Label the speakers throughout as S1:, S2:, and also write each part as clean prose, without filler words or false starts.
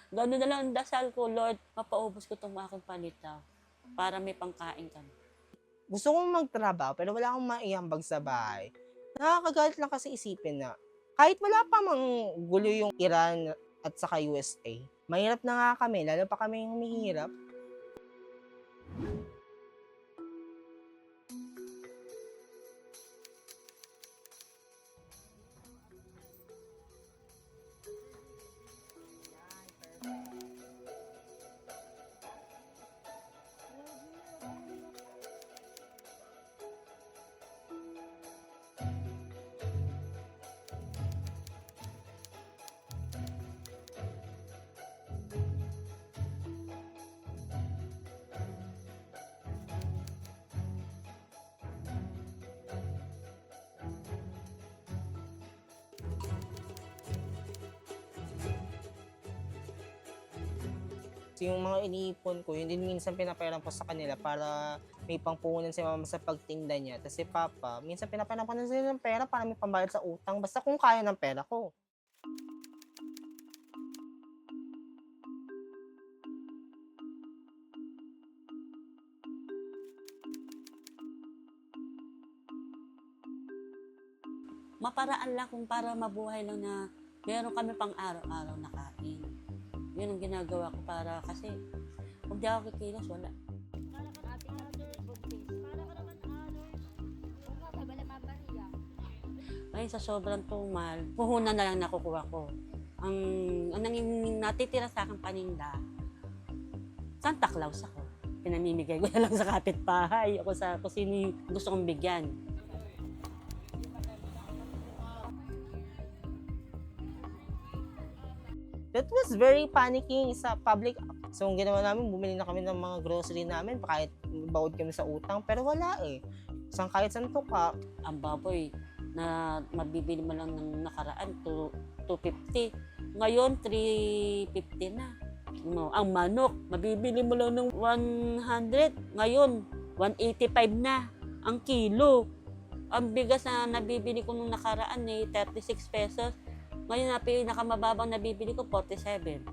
S1: Gano'n na lang ang dasal ko, Lord, mapaubos ko itong aking panitaw para may pangkain kami.
S2: Gusto kong magtrabaho pero wala akong maiambag sa bahay. Nakakagalit lang kasi isipin na kahit wala pa mang gulo yung Iran at saka USA, mahirap na nga kami, lalo pa kami yung humihirap. Yung mga iniipon ko, yun din minsan pinapayaran ko sa kanila para may pangpuhunan si mama sa pagtinda niya. Tapos si papa, minsan pinapayaran ko na sila ng pera para may pambayad sa utang. Basta kung kaya ng pera ko.
S1: Maparaan lang kung para mabuhay lang na meron kami pang araw-araw na kain. Yun ang ginagawa ko para kasi kung di ako kikilos, wala. Ngayon sa sobrang tumal, puhunan na lang nakukuha ko. Ang natitira sa akin paninda, Santa Claus ako. Pinamimigay ko na lang sa kapitbahay. Ako sa kung sino yung gusto kong bigyan.
S2: That was very panicking sa public. So, ang ginawa namin, bumili na kami ng mga grocery namin kahit bawod kami sa utang. Pero wala eh. Kahit saan to ka.
S1: Ang baboy na mabibili mo lang ng nakaraan, 250. Ngayon, 350 na. No, ang manok, mabibili mo lang ng 100. Ngayon, 185 na ang kilo. Ang bigas na nabibili ko nung nakaraan eh, 36 pesos. Ngayon, na pinakamababang nabibili ko, 47.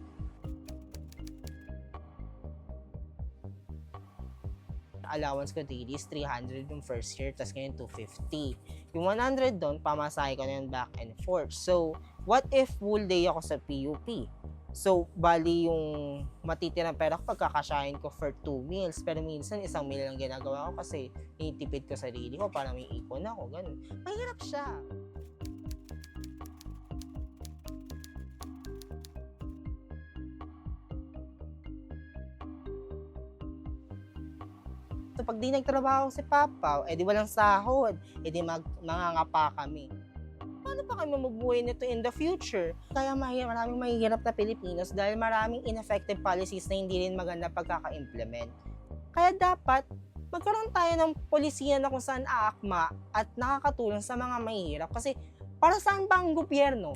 S2: Allowance ko daily is 300 yung first year, tapos ngayon 250. Yung 100 doon, pamasahe ko na yun back and forth. So, what if full day ako sa PUP? So, bali yung matitirang pera ko, pagkakasyahin ko for 2 meals. Pero minsan, 1 meal lang ginagawa ko kasi itipid ko sarili ko para may ipon ako. Ganun. Mahirap siya. So, pag di nagtrabaho si Papa, edi walang sahod, edi mangangapa kami. Paano pa kami mabubuhay nito in the future? Kaya maraming mahihirap na Pilipinos dahil maraming ineffective policies na hindi rin maganda pagkaka-implement. Kaya dapat, magkaroon tayo ng polisiya na kung saan aakma at nakakatulong sa mga mahihirap. Kasi para saan ba ang gobyerno?